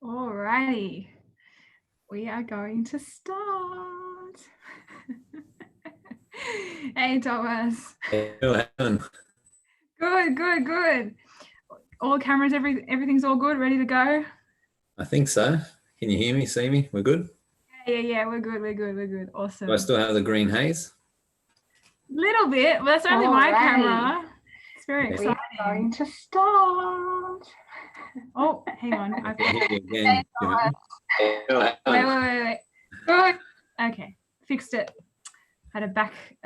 Alrighty, we are going to start. Hey, Thomas. Good. Good. All cameras, everything's all good, ready to go? I think so. Can you hear me, see me? We're good? Yeah, we're good. Awesome. Do I still have the green haze? Little bit, but that's only my camera. It's very exciting. We're going to start. Oh, hang on. I can hear you again. Wait. Good. Okay, fixed it. Had a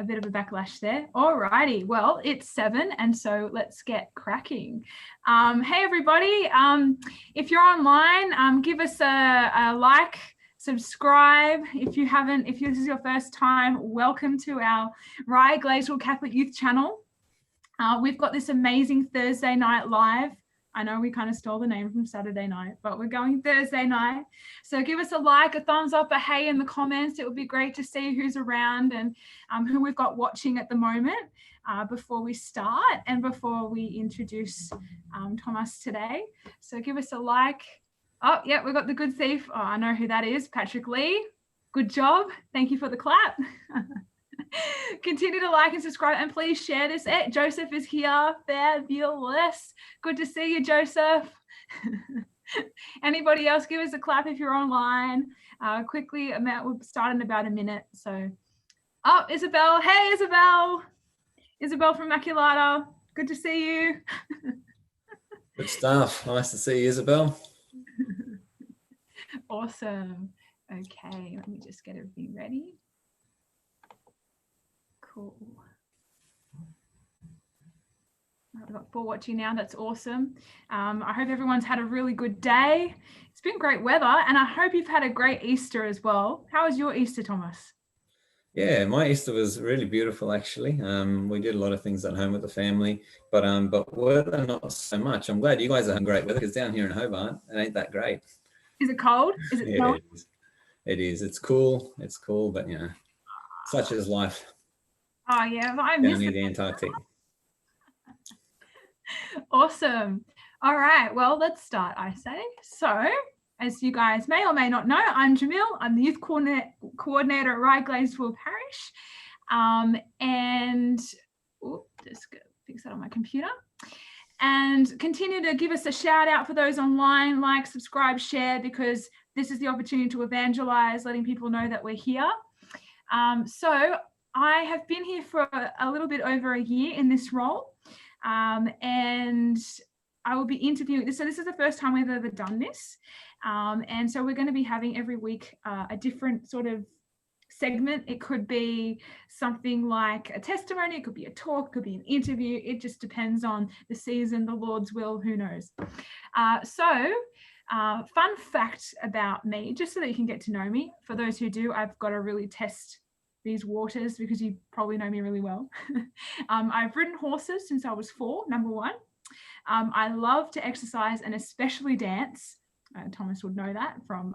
bit of a backlash there. Alrighty, well, it's 7, and so let's get cracking. Hey everybody, if you're online, give us a like, subscribe. If this is your first time, welcome to our Ryde-Gladesville Catholic Youth channel. We've got this amazing Thursday night live. I know we kind of stole the name from Saturday night, but we're going Thursday night. So give us a like, a thumbs up, a hey in the comments. It would be great to see who's around and who we've got watching at the moment before we start and before we introduce Tomasz today. So give us a like. Oh, yeah, we've got the good thief. Oh, I know who that is, Patrick Lee. Good job. Thank you for the clap. Continue to like and subscribe, and please share this. Joseph is here. Fabulous. Good to see you, Joseph. Anybody else, give us a clap if you're online. Quickly, we'll start in about a minute. So, oh, Isabel. Hey, Isabel. Isabel from Maculata. Good to see you. Good stuff. Nice to see you, Isabel. Awesome. Okay, let me just get everything ready. Cool. I've got 4 watching now. That's awesome. I hope everyone's had a really good day. It's been great weather, and I hope you've had a great Easter as well. How was your Easter, Thomas? Yeah, my Easter was really beautiful, actually. We did a lot of things at home with the family, but weather not so much. I'm glad you guys are having great weather, because down here in Hobart, it ain't that great. Is it cold? Is it cold? It is. It's cool, but you know, such is life. Oh yeah, I down near the Antarctic. Awesome. All right, well, let's start, I say. So, as you guys may or may not know, I'm Jemille. I'm the youth coordinator at Ryde-Gladesville Parish. And just go fix that on my computer. And continue to give us a shout out for those online, like, subscribe, share, because this is the opportunity to evangelize, letting people know that we're here. So I have been here for a little bit over a year in this role, and I will be interviewing. So this is the first time we've ever done this, and so we're going to be having every week a different sort of segment. It could be something like a testimony, it could be a talk, it could be an interview. It just depends on the season, the Lord's will, who knows. Fun fact about me, just so that you can get to know me. For those who do, I've got to really test these waters because you probably know me really well. I've ridden horses since I was 4, number 1. I love to exercise and especially dance. Thomas would know that from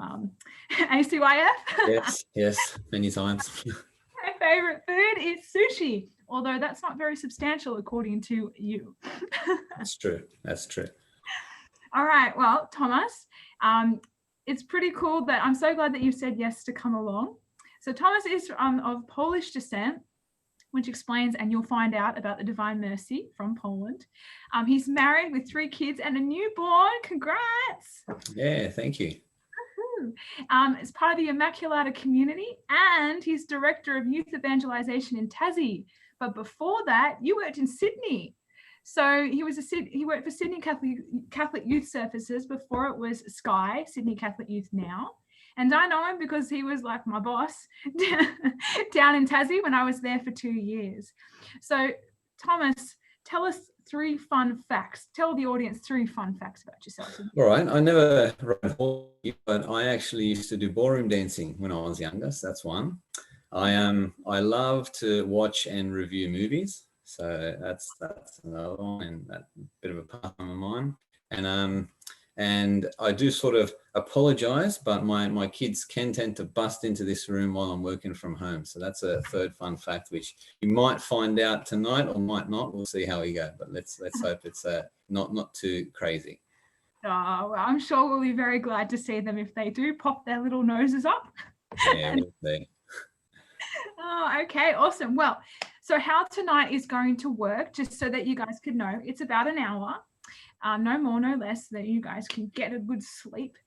ACYF. Yes, many times. My favorite food is sushi, although that's not very substantial according to you. That's true. All right, well, Thomas, it's pretty cool that I'm so glad that you said yes to come along. So Tomasz is of Polish descent, which explains, and you'll find out about the Divine Mercy from Poland. He's married with 3 kids and a newborn. Congrats. Yeah, thank you. As part of the Immaculata community, and he's director of youth evangelisation in Tassie. But before that, you worked in Sydney. So he worked for Sydney Catholic Youth Services before it was Sky, Sydney Catholic Youth now. And I know him because he was like my boss down in Tassie when I was there for 2 years. So, Thomas, tell us 3 fun facts. Tell the audience 3 fun facts about yourself. All right. I never rode horse, but I actually used to do ballroom dancing when I was younger. So that's one. I love to watch and review movies. So that's another one, and that's a bit of a pastime of mine. And I do sort of apologize, but my kids can tend to bust into this room while I'm working from home. So that's a 3rd fun fact, which you might find out tonight or might not. We'll see how we go, but let's hope it's not too crazy. Oh, well, I'm sure we'll be very glad to see them if they do pop their little noses up. Yeah, we'll see. Oh, okay, awesome. Well, so how tonight is going to work, just so that you guys could know, it's about an hour, no more, no less, so that you guys can get a good sleep.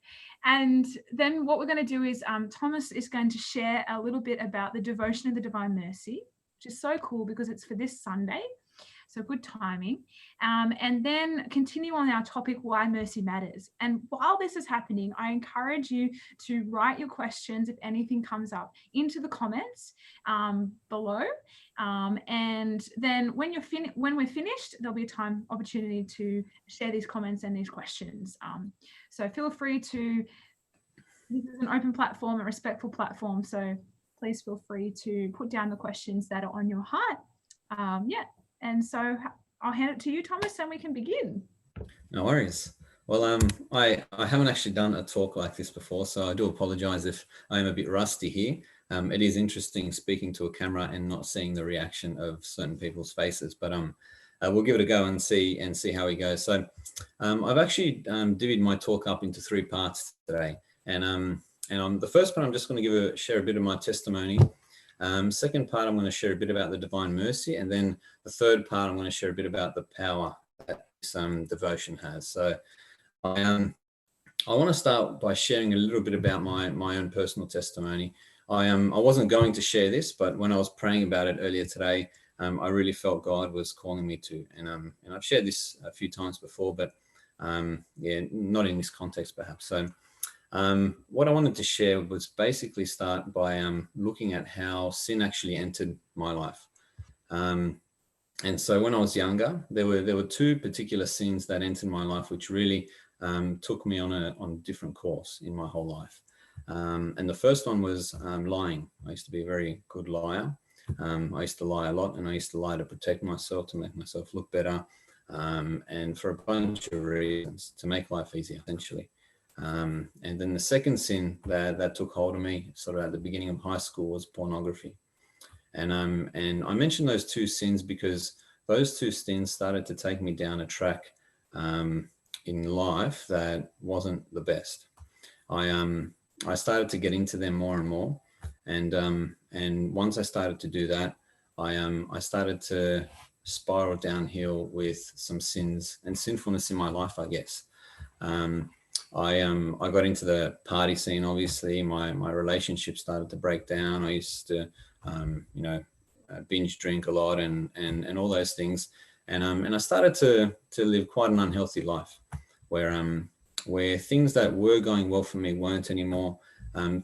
And then what we're going to do is Thomas is going to share a little bit about the devotion of the Divine Mercy, which is so cool because it's for this Sunday. So good timing. And then continue on our topic, why mercy matters. And while this is happening, I encourage you to write your questions, if anything comes up, into the comments below. And then when we're finished, there'll be a opportunity to share these comments and these questions. So feel free to, this is an open platform, a respectful platform. So please feel free to put down the questions that are on your heart. And so I'll hand it to you, Thomas, and we can begin. No worries. Well, I haven't actually done a talk like this before, so I do apologize if I am a bit rusty here. It is interesting speaking to a camera and not seeing the reaction of certain people's faces, but we'll give it a go and see how we go. So I've actually divvied my talk up into 3 parts today, and the first part I'm just going to share a bit of my testimony. Second part, I'm going to share a bit about the Divine Mercy, and then the third part, I'm going to share a bit about the power that this devotion has. So I want to start by sharing a little bit about my own personal testimony. I wasn't going to share this, but when I was praying about it earlier today, I really felt God was calling me to, and I've shared this a few times before, but not in this context perhaps. So what I wanted to share was basically start by looking at how sin actually entered my life. And so when I was younger, there were 2 particular sins that entered my life, which really took me on a different course in my whole life. And the first one was lying. I used to be a very good liar. I used to lie a lot, and I used to lie to protect myself, to make myself look better, and for a bunch of reasons, to make life easier, essentially. And then the second sin that took hold of me sort of at the beginning of high school was pornography. And I mentioned those 2 sins because those 2 sins started to take me down a track in life that wasn't the best. I started to get into them more and more, and once I started to do that, I started to spiral downhill with some sins and sinfulness in my life, I guess. I got into the party scene. Obviously, my relationship started to break down. I used to, binge drink a lot and all those things. And I started to live quite an unhealthy life, where things that were going well for me weren't anymore.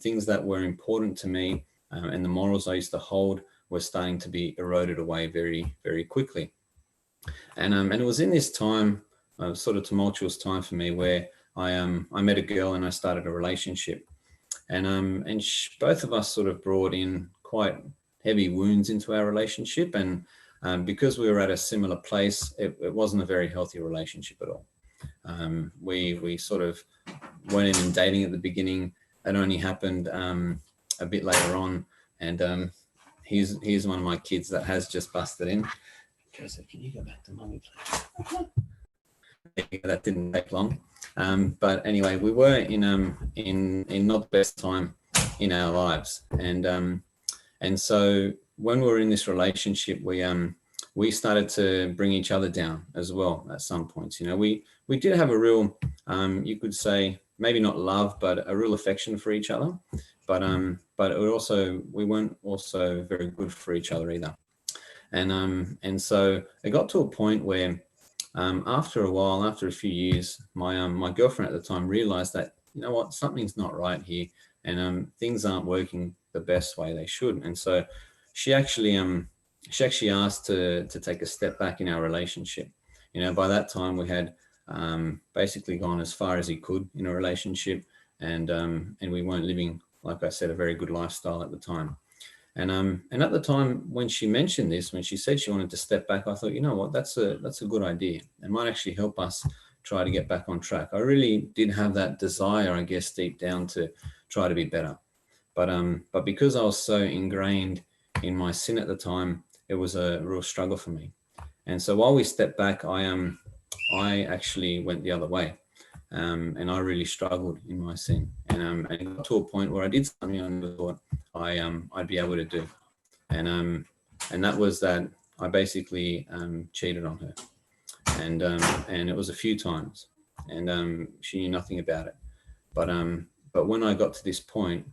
Things that were important to me and the morals I used to hold were starting to be eroded away very, very quickly. And it was in this time, sort of tumultuous time for me, where I met a girl and I started a relationship, and both of us sort of brought in quite heavy wounds into our relationship, and because we were at a similar place, it wasn't a very healthy relationship at all. We sort of weren't even dating at the beginning. It only happened a bit later on, and here's one of my kids that has just busted in. Joseph, can you go back to mommy, please? That didn't take long. But anyway, we were in not the best time in our lives, and so when we were in this relationship, we started to bring each other down as well at some points. We did have a real, you could say, maybe not love, but a real affection for each other, but we weren't also very good for each other either, and so it got to a point where, after a while, after a few years, my girlfriend at the time realized that, something's not right here, and things aren't working the best way they should. And so she actually asked to take a step back in our relationship. By that time we had basically gone as far as he could in a relationship, and we weren't living, like I said, a very good lifestyle at the time. And at the time when she mentioned this, when she said she wanted to step back, I thought, that's a good idea. It might actually help us try to get back on track. I really did have that desire, I guess, deep down to try to be better. But because I was so ingrained in my sin at the time, it was a real struggle for me. And so while we stepped back, I actually went the other way. and I really struggled in my sin, and it got to a point where I did something I never thought I'd be able to do, and that was that I basically cheated on her, and it was a few times, and she knew nothing about it, but when I got to this point,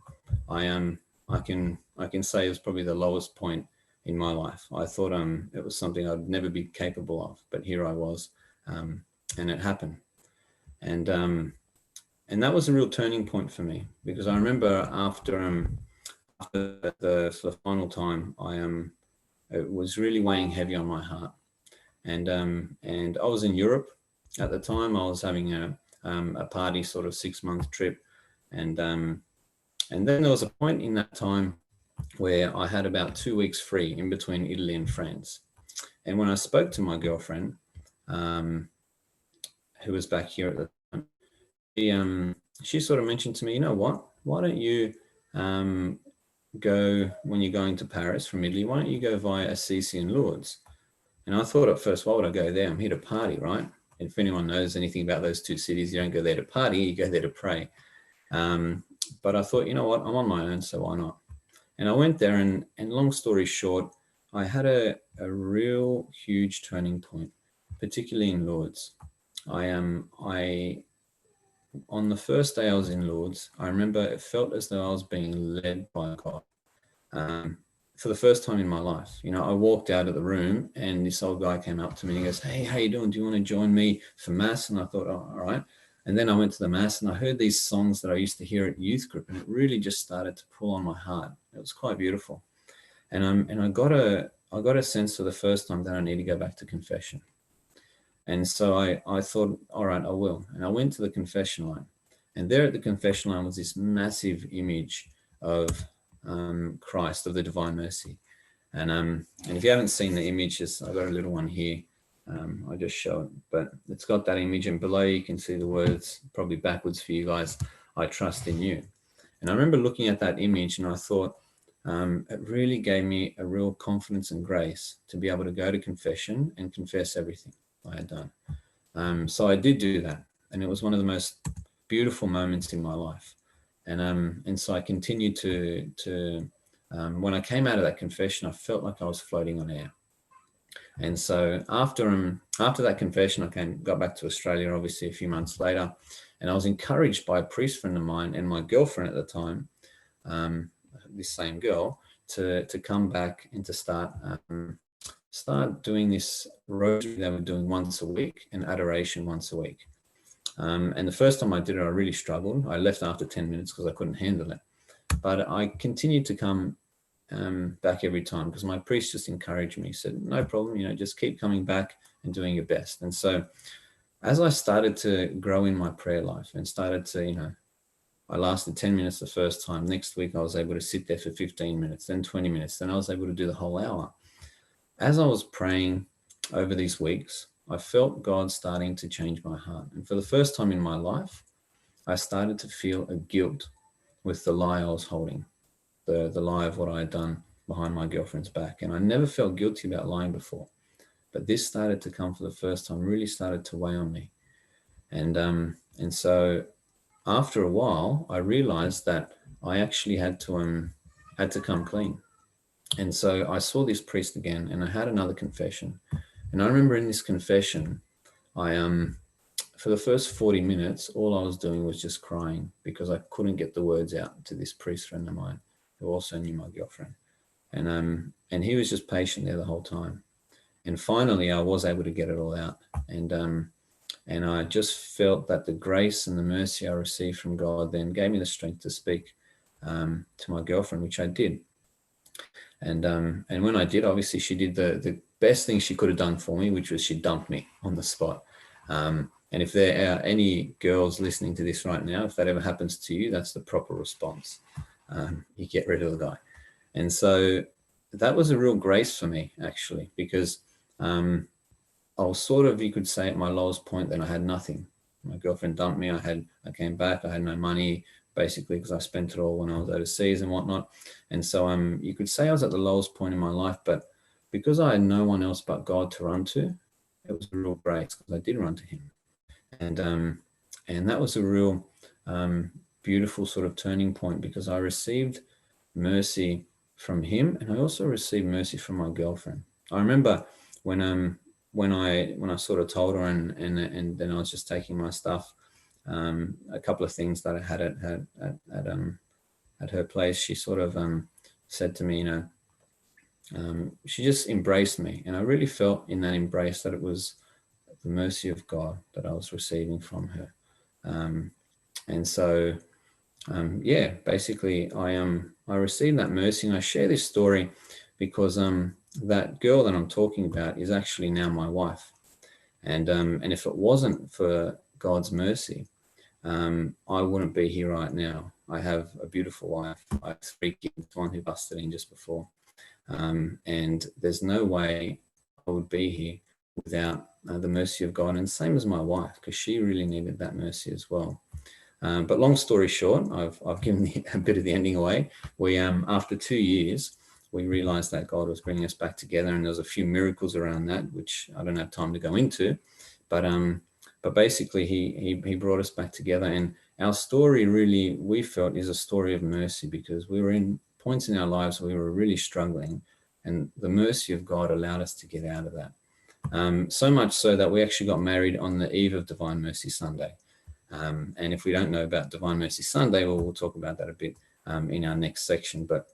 I can say it was probably the lowest point in my life. I thought it was something I'd never be capable of, but here I was, and it happened. And that was a real turning point for me, because I remember after the sort of final time, it was really weighing heavy on my heart, and I was in Europe at the time. I was having a party sort of 6-month trip, and then there was a point in that time where I had about 2 weeks free in between Italy and France, and when I spoke to my girlfriend, who was back here at the time, she sort of mentioned to me, you know what, why don't you go, when you're going to Paris from Italy, why don't you go via Assisi and Lourdes? And I thought at first, why would I go there? I'm here to party, right? And if anyone knows anything about those two cities, you don't go there to party, you go there to pray. But I thought, you know what, I'm on my own, so why not? And I went there, and long story short, I had a real huge turning point, particularly in Lourdes. On the first day I was in Lourdes, I remember it felt as though I was being led by God. For the first time in my life, you know, I walked out of the room, and this old guy came up to me and he goes, "Hey, how you doing? Do you want to join me for Mass?" And I thought, oh, all right. And then I went to the Mass, and I heard these songs that I used to hear at youth group, and it really just started to pull on my heart. It was quite beautiful. And I got a sense for the first time that I need to go back to confession. And so I thought, all right, I will. And I went to the confession line, and there at the confession line was this massive image of Christ, of the Divine Mercy. And if you haven't seen the images, I've got a little one here. I'll just show it, but it's got that image, and below you can see the words, probably backwards for you guys, "I trust in you." And I remember looking at that image, and I thought, it really gave me a real confidence and grace to be able to go to confession and confess everything I had done. So I did do that, and it was one of the most beautiful moments in my life. And so I continued to when I came out of that confession, I felt like I was floating on air. And so after that confession, I got back to Australia, obviously a few months later, and I was encouraged by a priest friend of mine and my girlfriend at the time, this same girl, to come back and to start doing this rosary they were doing once a week and adoration once a week. And the first time I did it, I really struggled. I left after 10 minutes because I couldn't handle it. But I continued to come back every time, because my priest just encouraged me. He said, no problem, you know, just keep coming back and doing your best. And so as I started to grow in my prayer life and started to, you know, I lasted 10 minutes the first time. Next week, I was able to sit there for 15 minutes, then 20 minutes. Then I was able to do the whole hour. As I was praying over these weeks, I felt God starting to change my heart. And for the first time in my life, I started to feel a guilt with the lie I was holding, the lie of what I had done behind my girlfriend's back. And I never felt guilty about lying before. But this started to come for the first time, really started to weigh on me. And so after a while, I realized that I actually had to come clean. And so I saw this priest again, and I had another confession. And I remember in this confession, for the first 40 minutes, all I was doing was just crying, because I couldn't get the words out to this priest friend of mine who also knew my girlfriend. And he was just patient there the whole time. And finally, I was able to get it all out. And I just felt that the grace and the mercy I received from God then gave me the strength to speak to my girlfriend, which I did. And when I did, obviously she did the best thing she could have done for me, which was she dumped me on the spot. And if there are any girls listening to this right now, if that ever happens to you, that's the proper response. You get rid of the guy. And so that was a real grace for me, actually, because I was sort of, you could say, at my lowest point. Then I had nothing. My girlfriend dumped me. I came back. I had no money, basically, because I spent it all when I was overseas and whatnot. And so you could say I was at the lowest point in my life, but because I had no one else but God to run to, it was a real grace, because I did run to him. And that was a real beautiful sort of turning point, because I received mercy from him, and I also received mercy from my girlfriend. I remember when I sort of told her, and then I was just taking my stuff, a couple of things that I had at her place. She sort of said to me, she just embraced me, and I really felt in that embrace that it was the mercy of God that I was receiving from her. And so yeah, basically I received that mercy, and I share this story because that girl that I'm talking about is actually now my wife. And if it wasn't for God's mercy, I wouldn't be here right now. I have a beautiful wife. I have 3 kids, one who busted in just before. And there's no way I would be here without the mercy of God, and same as my wife, because she really needed that mercy as well. But long story short, I've given a bit of the ending away. We after 2 years, we realized that God was bringing us back together, and there was a few miracles around that, which I don't have time to go into. But basically, he brought us back together, and our story really, we felt, is a story of mercy, because we were in points in our lives where we were really struggling, and the mercy of God allowed us to get out of that. So much so that we actually got married on the eve of Divine Mercy Sunday. And if we don't know about Divine Mercy Sunday, well, we'll talk about that a bit in our next section. But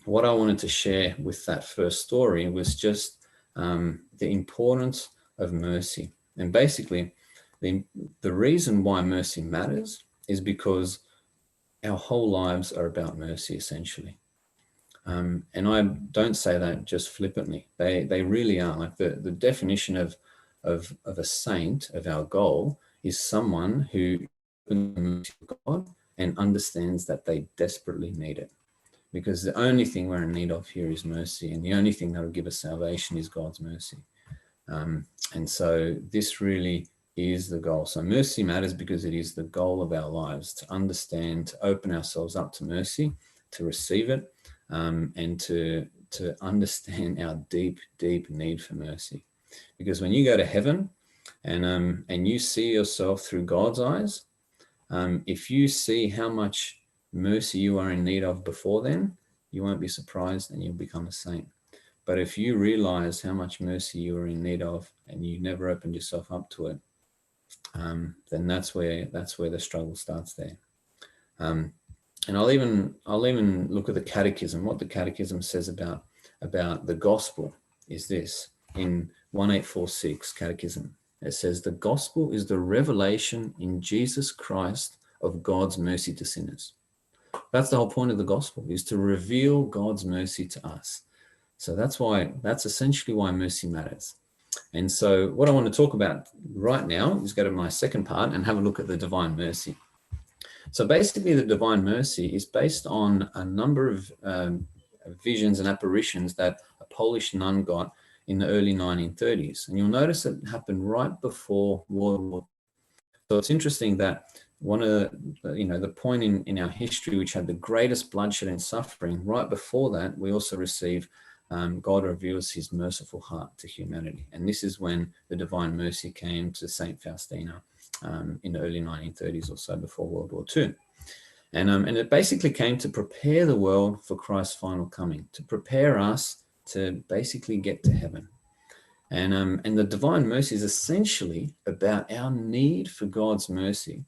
what I wanted to share with that first story was just the importance of mercy. And basically, the reason why mercy matters is because our whole lives are about mercy, essentially. And I don't say that just flippantly. They really are. Like the definition of a saint, of our goal, is someone who opens the mercy of God and understands that they desperately need it. Because the only thing we're in need of here is mercy, and the only thing that will give us salvation is God's mercy. And so this really is the goal. So mercy matters because it is the goal of our lives, to understand, to open ourselves up to mercy, to receive it, and to understand our deep, deep need for mercy. Because when you go to heaven and you see yourself through God's eyes, if you see how much mercy you are in need of before then, you won't be surprised and you'll become a saint. But if you realize how much mercy you are in need of and you never opened yourself up to it, then that's where the struggle starts there. And I'll even look at the catechism. What the catechism says about the gospel is this. In 1846 catechism, it says, the gospel is the revelation in Jesus Christ of God's mercy to sinners. That's the whole point of the gospel, is to reveal God's mercy to us. So that's essentially why mercy matters. And so what I want to talk about right now is go to my second part and have a look at the divine mercy. So basically the divine mercy is based on a number of visions and apparitions that a Polish nun got in the early 1930s. And you'll notice it happened right before World War II. So it's interesting that one of the point in our history which had the greatest bloodshed and suffering, right before that, we also receive God reveals his merciful heart to humanity. And this is when the divine mercy came to Saint Faustina in the early 1930s or so, before World War II. And it basically came to prepare the world for Christ's final coming, to prepare us to basically get to heaven. And the divine mercy is essentially about our need for God's mercy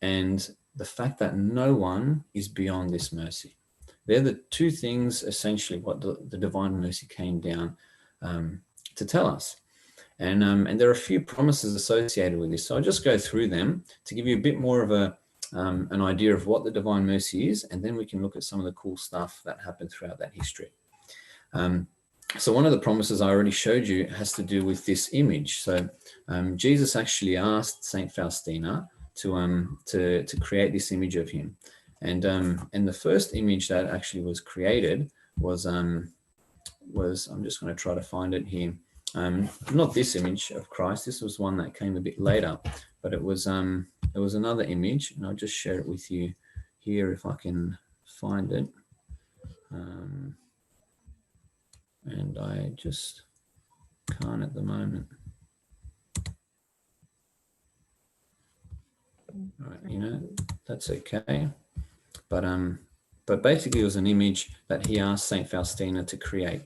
and the fact that no one is beyond this mercy. They're the two things, essentially, what the divine mercy came down to tell us. And there are a few promises associated with this. So I'll just go through them to give you a bit more of an idea of what the divine mercy is, and then we can look at some of the cool stuff that happened throughout that history. So one of the promises I already showed you has to do with this image. So Jesus actually asked Saint Faustina to create this image of him. And the first image that actually was created was I'm just going to try to find it here. Not this image of Christ. This was one that came a bit later, but it was another image, and I'll just share it with you here if I can find it. And I just can't at the moment. Right, that's okay. But basically it was an image that he asked Saint Faustina to create.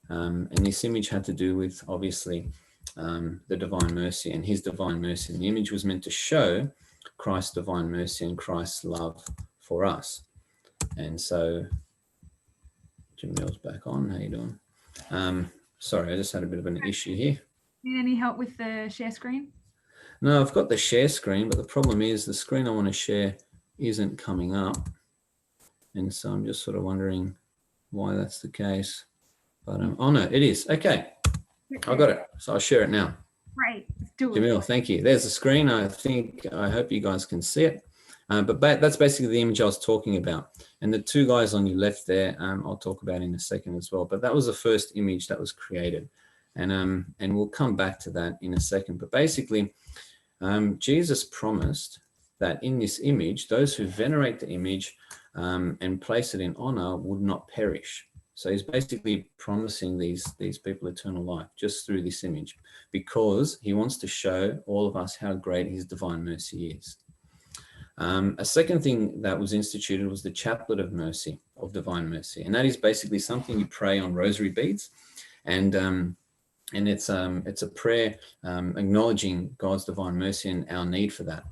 And this image had to do with, obviously, the divine mercy and his divine mercy. And the image was meant to show Christ's divine mercy and Christ's love for us. And so, Jemille's back on. How you doing? Sorry, I just had a bit of an issue here. Need any help with the share screen? No, I've got the share screen, but the problem is the screen I want to share isn't coming up. And so I'm just sort of wondering why that's the case. But, oh no, it is. Okay, I got it. So I'll share it now. Right, let's do it. Jemille, thank you. There's the screen. I hope you guys can see it. But that's basically the image I was talking about. And the two guys on your left there, I'll talk about in a second as well. But that was the first image that was created. And we'll come back to that in a second. But basically, Jesus promised that in this image, those who venerate the image and place it in honor would not perish. So he's basically promising these people eternal life just through this image, because he wants to show all of us how great his divine mercy is. A second thing that was instituted was the Chaplet of Mercy, of divine mercy. And that is basically something you pray on rosary beads. And it's a prayer acknowledging God's divine mercy and our need for that.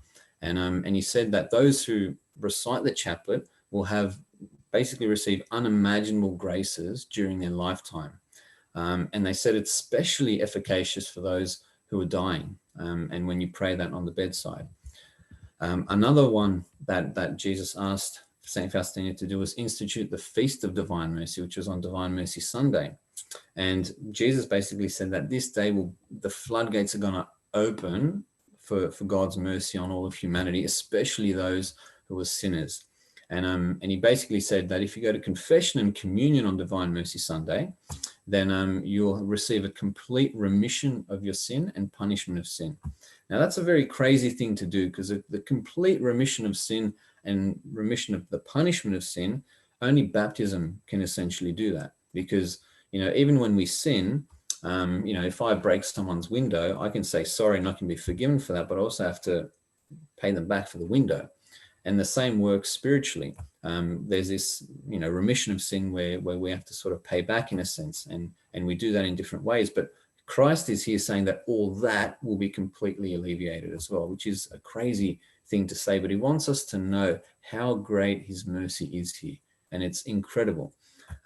And he said that those who recite the chaplet will basically receive unimaginable graces during their lifetime. And they said it's especially efficacious for those who are dying, and when you pray that on the bedside. Another one that Jesus asked St. Faustina to do was institute the Feast of Divine Mercy, which was on Divine Mercy Sunday. And Jesus basically said that this day the floodgates are going to open for God's mercy on all of humanity, especially those who are sinners. And he basically said that if you go to confession and communion on Divine Mercy Sunday, then you'll receive a complete remission of your sin and punishment of sin. Now, that's a very crazy thing to do, because the complete remission of sin and remission of the punishment of sin, only baptism can essentially do that. Because, even when we sin, if I break someone's window, I can say sorry and I can be forgiven for that, but I also have to pay them back for the window. And the same works spiritually. There's this, remission of sin where we have to sort of pay back in a sense, and we do that in different ways. But Christ is here saying that all that will be completely alleviated as well, which is a crazy thing to say, but he wants us to know how great his mercy is here, and it's incredible.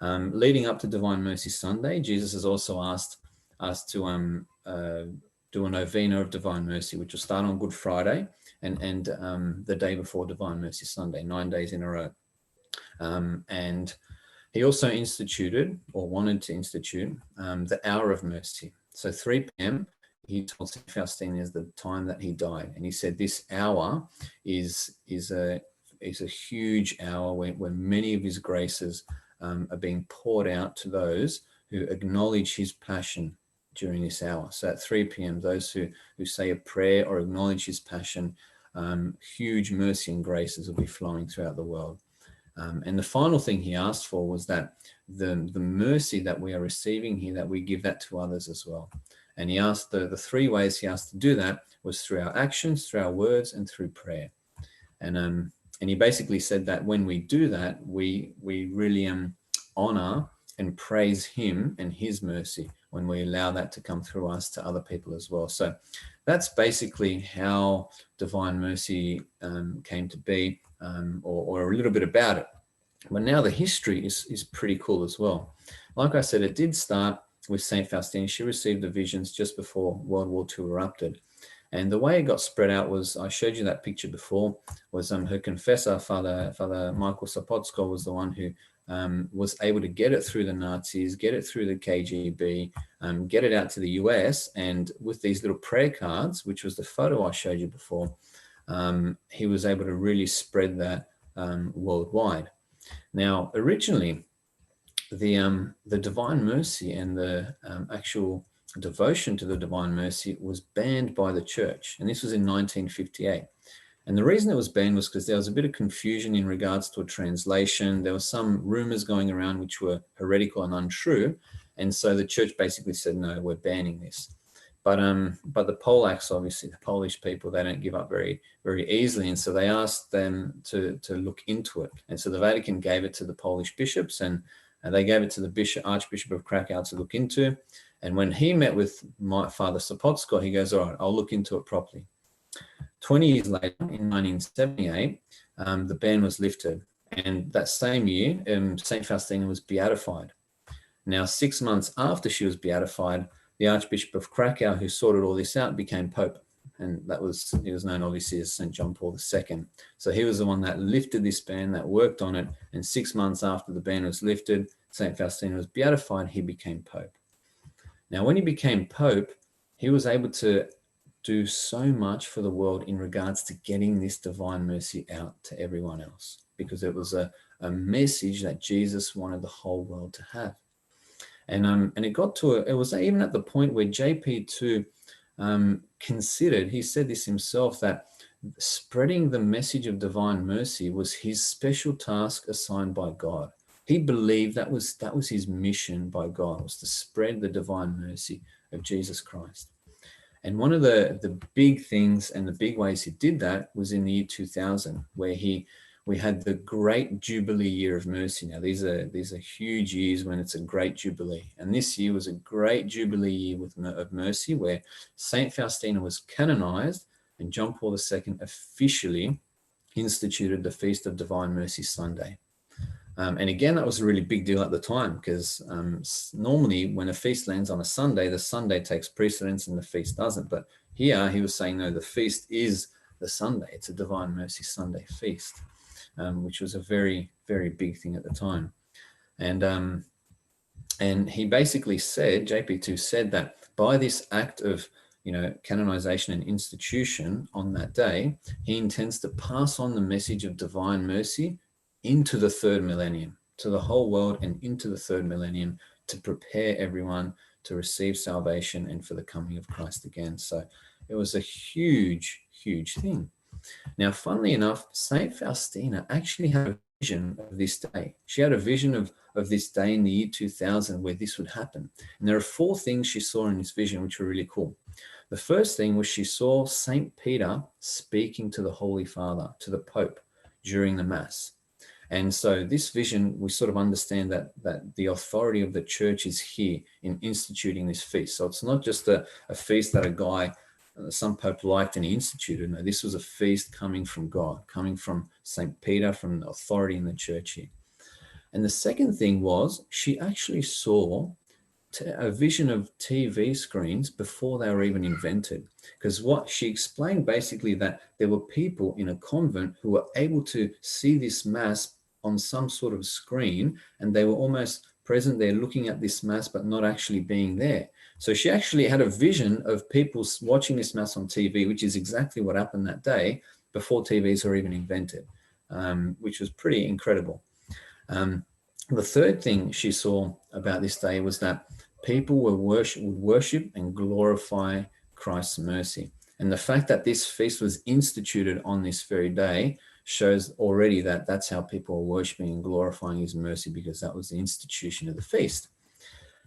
Leading up to Divine Mercy Sunday, Jesus has also asked us to do a novena of Divine Mercy, which will start on Good Friday and the day before Divine Mercy Sunday, 9 days in a row. And he also instituted, or wanted to institute, the Hour of Mercy. So 3 p.m., he told St. Faustina is the time that he died. And he said this hour is a huge hour where many of his graces are being poured out to those who acknowledge his passion during this hour. So at 3 p.m., those who say a prayer or acknowledge his passion, huge mercy and graces will be flowing throughout the world. And the final thing he asked for was that the mercy that we are receiving here, that we give that to others as well. And he asked, the three ways he asked to do that was through our actions, through our words, and through prayer. And he basically said that when we do that, we really honor and praise him and his mercy when we allow that to come through us to other people as well. So that's basically how Divine Mercy came to be, or a little bit about it. But now the history is pretty cool as well. Like I said, it did start with St. Faustina. She received the visions just before World War II erupted. And the way it got spread out was, I showed you that picture before, was her confessor, Father Michael Sapotsko, was the one who was able to get it through the Nazis, get it through the KGB, get it out to the US. And with these little prayer cards, which was the photo I showed you before, he was able to really spread that worldwide. Now, originally, the Divine Mercy and the actual devotion to the Divine Mercy was banned by the church. And this was in 1958. And the reason it was banned was because there was a bit of confusion in regards to a translation. There were some rumors going around which were heretical and untrue. And so the church basically said, no, we're banning this. But the Polacks, obviously, the Polish people, they don't give up very, very easily. And so they asked them to look into it. And so the Vatican gave it to the Polish bishops, and they gave it to the Archbishop of Krakow to look into. And when he met with Father Sopocko, he goes, all right, I'll look into it properly. 20 years later, in 1978, the ban was lifted. And that same year, St. Faustina was beatified. Now, 6 months after she was beatified, the Archbishop of Krakow, who sorted all this out, became Pope. And he was known obviously as St. John Paul II. So he was the one that lifted this ban, that worked on it. And 6 months after the ban was lifted, St. Faustina was beatified, he became Pope. Now, when he became Pope, he was able to do so much for the world in regards to getting this divine mercy out to everyone else, because it was a message that Jesus wanted the whole world to have. And it got to it was even at the point where JP2 considered, he said this himself, that spreading the message of divine mercy was his special task assigned by God. He believed that was his mission by God, was to spread the divine mercy of Jesus Christ. And one of the big things and the big ways he did that was in the year 2000, where we had the great Jubilee year of mercy. Now, these are huge years when it's a great Jubilee. And this year was a great Jubilee year of mercy, where St. Faustina was canonized and John Paul II officially instituted the Feast of Divine Mercy Sunday. And again, that was a really big deal at the time, because normally when a feast lands on a Sunday, the Sunday takes precedence and the feast doesn't. But here he was saying, no, the feast is the Sunday. It's a Divine Mercy Sunday feast, which was a very, very big thing at the time. And he basically said, JP2 said, that by this act of canonization and institution on that day, he intends to pass on the message of divine mercy into the third millennium, to the whole world and into the third millennium, to prepare everyone to receive salvation and for the coming of Christ again. So it was a huge, huge thing. Now, funnily enough, St. Faustina actually had a vision of this day. She had a vision of this day in the year 2000 where this would happen. And there are 4 things she saw in this vision, which were really cool. The first thing was she saw St. Peter speaking to the Holy Father, to the Pope, during the Mass. And so this vision, we sort of understand that the authority of the church is here in instituting this feast. So it's not just a feast that a guy, some pope liked and he instituted. No, this was a feast coming from God, coming from St. Peter, from the authority in the church here. And the second thing was she actually saw a vision of TV screens before they were even invented. Because what she explained basically, that there were people in a convent who were able to see this Mass on some sort of screen, and they were almost present there looking at this Mass but not actually being there. So she actually had a vision of people watching this Mass on TV, which is exactly what happened that day before TVs were even invented, which was pretty incredible. The third thing she saw about this day was that people would worship and glorify Christ's mercy. And the fact that this feast was instituted on this very day shows already that that's how people are worshiping and glorifying his mercy, because that was the institution of the feast.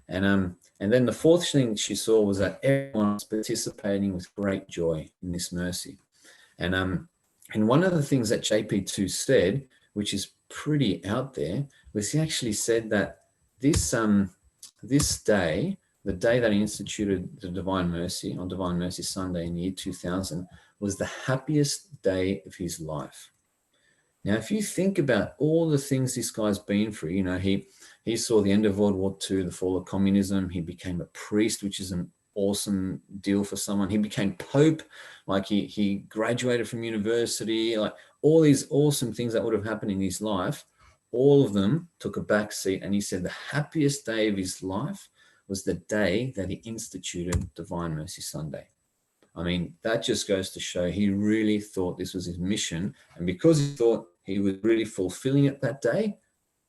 And then the fourth thing she saw was that everyone was participating with great joy in this mercy. And one of the things that JP2 said, which is pretty out there, was he actually said that this day, the day that he instituted the Divine Mercy on Divine Mercy Sunday in the year 2000, was the happiest day of his life. Now, if you think about all the things this guy's been through, he saw the end of World War II, the fall of communism. He became a priest, which is an awesome deal for someone. He became Pope, like he graduated from university, like all these awesome things that would have happened in his life. All of them took a back seat, and he said the happiest day of his life was the day that he instituted Divine Mercy Sunday. I mean, that just goes to show he really thought this was his mission. And because he thought he was really fulfilling it that day,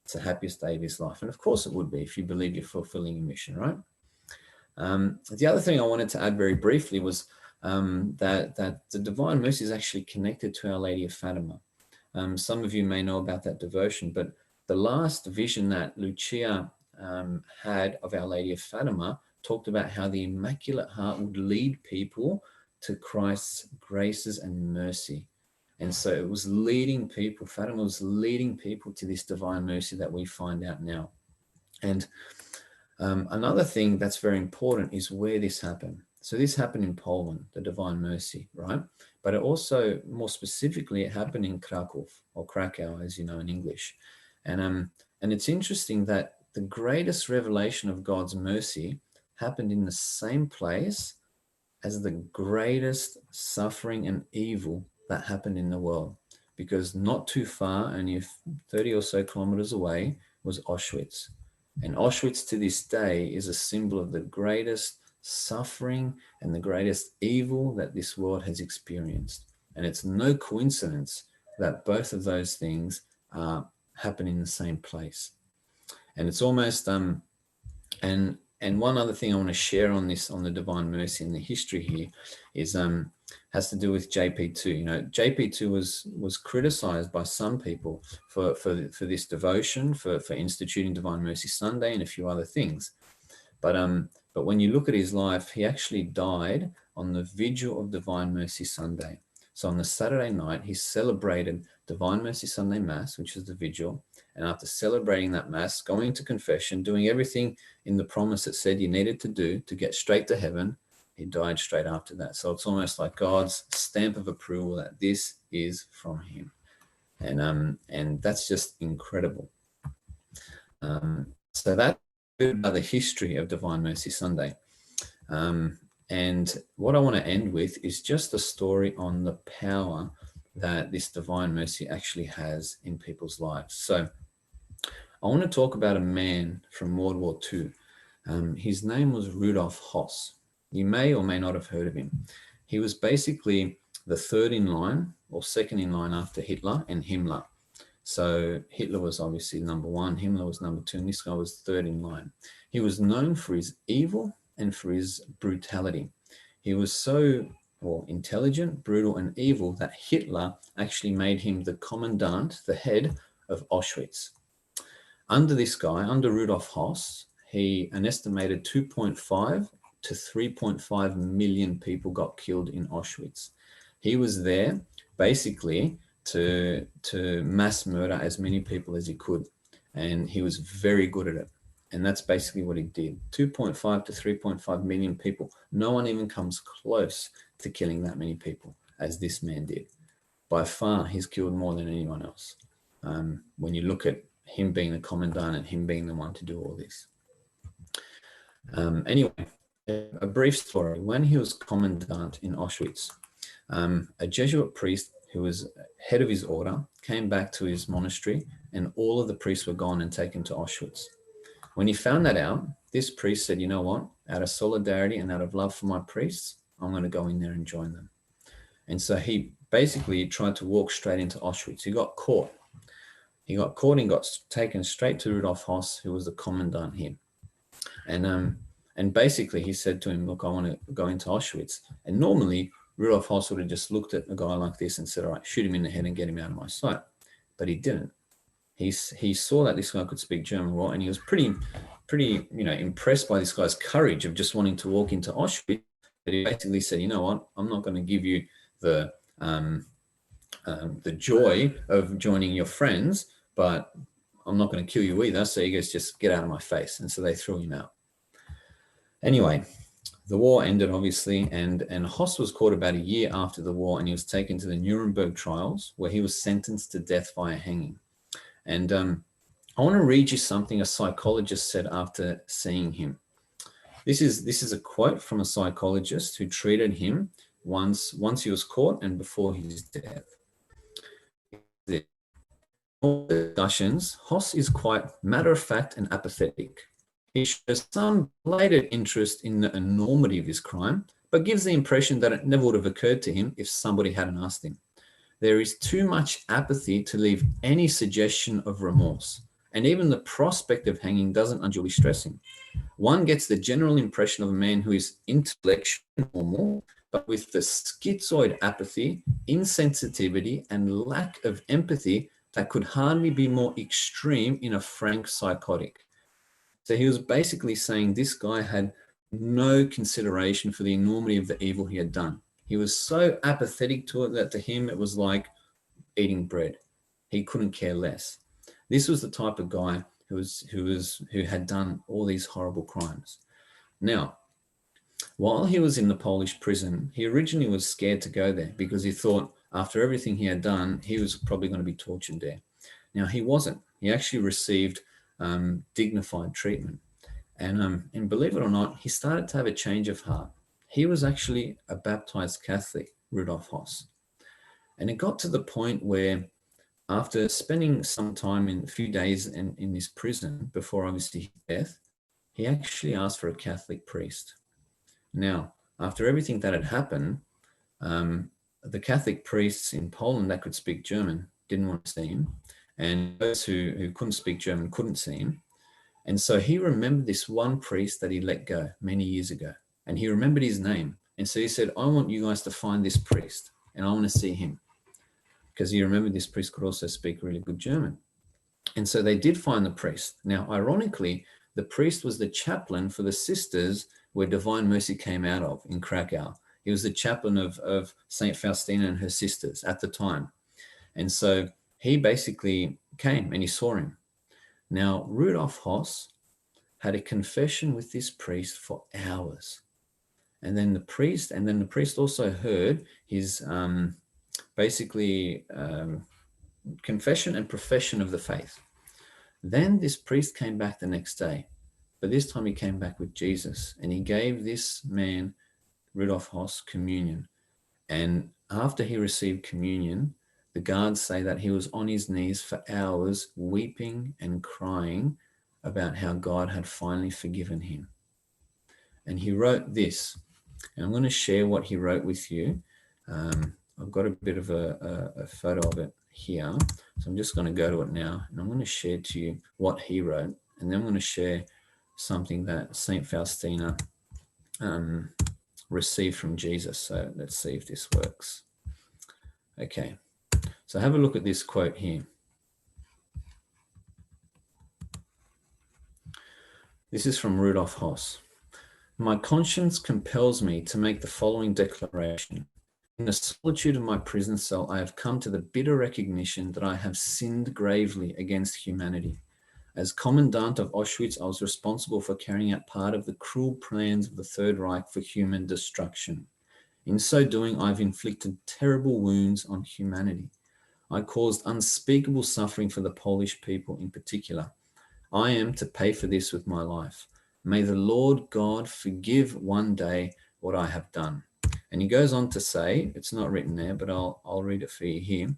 it's the happiest day of his life. And of course it would be if you believe you're fulfilling your mission, right? The other thing I wanted to add very briefly was that the Divine Mercy is actually connected to Our Lady of Fatima. Some of you may know about that devotion, but the last vision that Lucia had of Our Lady of Fatima talked about how the Immaculate Heart would lead people to Christ's graces and mercy. And so it was leading people, Fatima was leading people to this divine mercy that we find out now. And another thing that's very important is where this happened. So this happened in Poland, the divine mercy, right? But it also, more specifically, it happened in Krakow, or Krakow, as you know in English. And it's interesting that the greatest revelation of God's mercy happened in the same place as the greatest suffering and evil that happened in the world. Because not too far, only 30 or so kilometers away, was Auschwitz. And Auschwitz to this day is a symbol of the greatest suffering and the greatest evil that this world has experienced. And it's no coincidence that both of those things happen in the same place. And it's almost, and one other thing I want to share on this, on the divine mercy and the history here, is has to do with JP2. You know, JP2 was criticized by some people for this devotion, for instituting Divine Mercy Sunday and a few other things. But when you look at his life, he actually died on the vigil of Divine Mercy Sunday. So on the Saturday night, he celebrated Divine Mercy Sunday Mass, which is the vigil. And after celebrating that Mass, going to confession, doing everything in the promise that said you needed to do to get straight to heaven, he died straight after that. So it's almost like God's stamp of approval that this is from him. And that's just incredible. So that's about the history of Divine Mercy Sunday. And what I want to end with is just a story on the power that this divine mercy actually has in people's lives. So I want to talk about a man from World War II. His name was Rudolf Höss. You may or may not have heard of him. He was basically the third in line or second in line after Hitler and Himmler. So Hitler was obviously number one, Himmler was number two, and this guy was third in line. He was known for his evil and for his brutality. He was so intelligent, brutal, and evil that Hitler actually made him the commandant, the head of Auschwitz. Under this guy, under Rudolf Höss, an estimated 2.5 to 3.5 million people got killed in Auschwitz. He was there basically to mass murder as many people as he could, and he was very good at it. And that's basically what he did. 2.5 to 3.5 million people. No one even comes close to killing that many people as this man did. By far, he's killed more than anyone else. When you look at him being the commandant and him being the one to do all this. Anyway, a brief story. When he was commandant in Auschwitz, a Jesuit priest who was head of his order came back to his monastery, and all of the priests were gone and taken to Auschwitz. When he found that out, this priest said, you know what, out of solidarity and out of love for my priests, I'm going to go in there and join them. And so he basically tried to walk straight into Auschwitz. He got caught. He got caught and got taken straight to Rudolf Höss, who was the commandant here. And basically he said to him, look, I want to go into Auschwitz. And normally Rudolf Höss would have just looked at a guy like this and said, all right, shoot him in the head and get him out of my sight. But he didn't. He saw that this guy could speak German well, and he was pretty, impressed by this guy's courage of just wanting to walk into Auschwitz. But he basically said, you know what, I'm not going to give you the joy of joining your friends, but I'm not going to kill you either. So he goes, just get out of my face. And so they threw him out. Anyway, the war ended, obviously, and Höss was caught about a year after the war, and he was taken to the Nuremberg trials, where he was sentenced to death via hanging. And I want to read you something a psychologist said after seeing him. This is a quote from a psychologist who treated him once he was caught and before his death. In all discussions, Höss is quite matter-of-fact and apathetic. He shows some blatant interest in the enormity of his crime, but gives the impression that it never would have occurred to him if somebody hadn't asked him. There is too much apathy to leave any suggestion of remorse, and even the prospect of hanging doesn't unduly stress him. One gets the general impression of a man who is intellectually normal, but with the schizoid apathy, insensitivity, and lack of empathy that could hardly be more extreme in a frank psychotic. So he was basically saying this guy had no consideration for the enormity of the evil he had done. He was so apathetic to it that to him it was like eating bread. He couldn't care less. This was the type of guy who had done all these horrible crimes. Now, while he was in the Polish prison, he originally was scared to go there because he thought after everything he had done, he was probably going to be tortured there. Now, he wasn't. He actually received dignified treatment. And believe it or not, he started to have a change of heart. He was actually a baptized Catholic, Rudolf Hoss. And it got to the point where after spending some time in a few days in this prison before obviously his death, he actually asked for a Catholic priest. Now, after everything that had happened, the Catholic priests in Poland that could speak German didn't want to see him. And those who couldn't speak German couldn't see him. And so he remembered this one priest that he let go many years ago. And he remembered his name. And so he said, I want you guys to find this priest and I want to see him. Because he remembered this priest could also speak really good German. And so they did find the priest. Now, ironically, the priest was the chaplain for the sisters where Divine Mercy came out of in Krakow. He was the chaplain of St. Faustina and her sisters at the time. And so he basically came and he saw him. Now, Rudolf Hoss had a confession with this priest for hours. And then the priest also heard his confession and profession of the faith. Then this priest came back the next day, but this time he came back with Jesus and he gave this man, Rudolf Hoss, communion. And after he received communion, the guards say that he was on his knees for hours, weeping and crying about how God had finally forgiven him. And he wrote this, and I'm going to share what he wrote with you. I've got a bit of a photo of it here. So I'm just going to go to it now, and I'm going to share to you what he wrote, and then I'm going to share something that St. Faustina received from Jesus. So let's see if this works. Okay. So have a look at this quote here. This is from Rudolf Hoss. My conscience compels me to make the following declaration. In the solitude of my prison cell, I have come to the bitter recognition that I have sinned gravely against humanity. As commandant of Auschwitz, I was responsible for carrying out part of the cruel plans of the Third Reich for human destruction. In so doing, I've inflicted terrible wounds on humanity. I caused unspeakable suffering for the Polish people in particular. I am to pay for this with my life. May the Lord God forgive one day what I have done. And he goes on to say, it's not written there, but I'll read it for you here.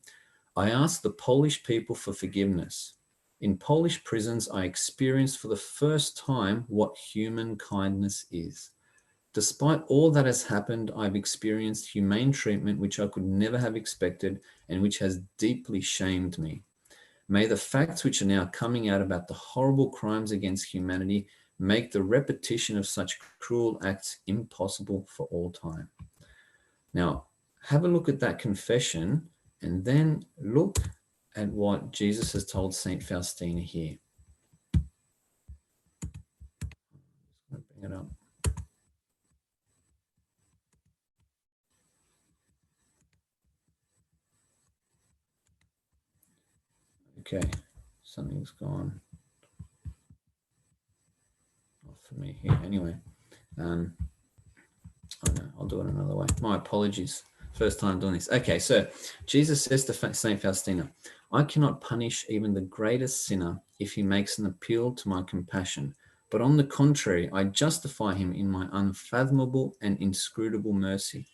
I ask the Polish people for forgiveness. In Polish prisons, I experienced for the first time what human kindness is. Despite all that has happened, I've experienced humane treatment which I could never have expected and which has deeply shamed me. May the facts which are now coming out about the horrible crimes against humanity make the repetition of such cruel acts impossible for all time. Now, have a look at that confession and then look at what Jesus has told St. Faustina here. Bring it up. Okay, something's gone off for me here. Anyway, oh no, I'll do it another way. My apologies. First time doing this. Okay, so Jesus says to St. Faustina, I cannot punish even the greatest sinner if he makes an appeal to my compassion, but on the contrary, I justify him in my unfathomable and inscrutable mercy.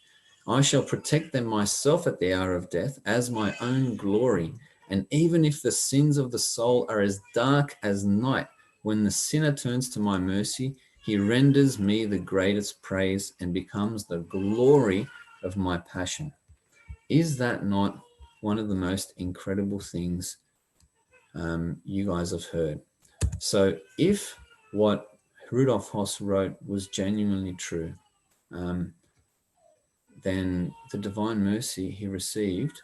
I shall protect them myself at the hour of death as my own glory. And even if the sins of the soul are as dark as night, when the sinner turns to my mercy, he renders me the greatest praise and becomes the glory of my passion. Is that not one of the most incredible things you guys have heard? So if what Rudolf Hoss wrote was genuinely true, then the divine mercy he received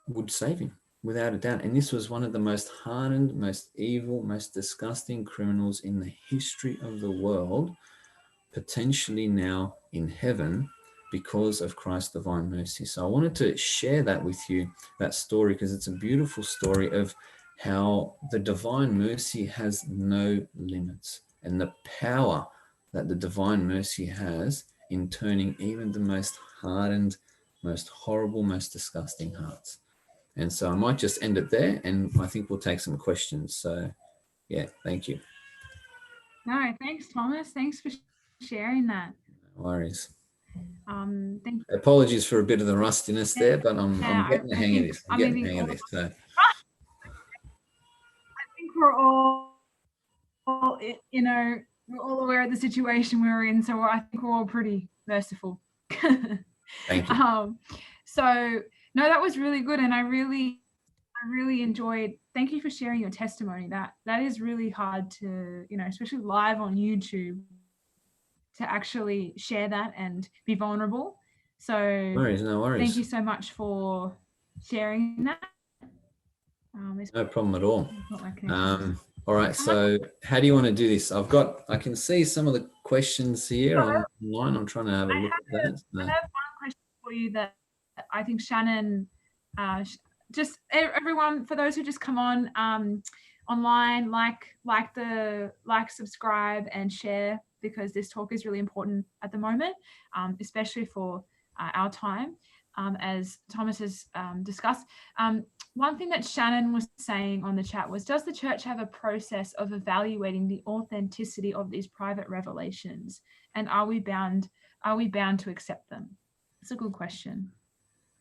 would save him, without a doubt. And this was one of the most hardened, most evil, most disgusting criminals in the history of the world, potentially now in heaven because of Christ's divine mercy. So I wanted to share that with you, that story, because it's a beautiful story of how the divine mercy has no limits, and the power that the divine mercy has in turning even the most hardened, most horrible, most disgusting hearts. And so I might just end it there, and I think we'll take some questions. So yeah, thank you. No, thanks, Thomas. Thanks for sharing that. No worries. Thank you. Apologies for a bit of the rustiness there, but I'm getting the hang of this. I'm getting the hang of this. So I think we're all, you know, we're all aware of the situation we're in, so I think we're all pretty merciful. thank you. So no, that was really good, and I really enjoyed. Thank you for sharing your testimony. That is really hard to, you know, especially live on YouTube, to actually share that and be vulnerable. So No worries. Thank you so much for sharing that. No problem at all. All right, so how do you want to do this? I can see some of the questions here online. I'm trying to have a look at that. I have one question for you that I think Shannon, just everyone, for those who just come on online, like, subscribe and share, because this talk is really important at the moment, especially for our time, as Thomas has discussed. One thing that Shannon was saying on the chat was, does the church have a process of evaluating the authenticity of these private revelations, and are we bound to accept them? It's a good question.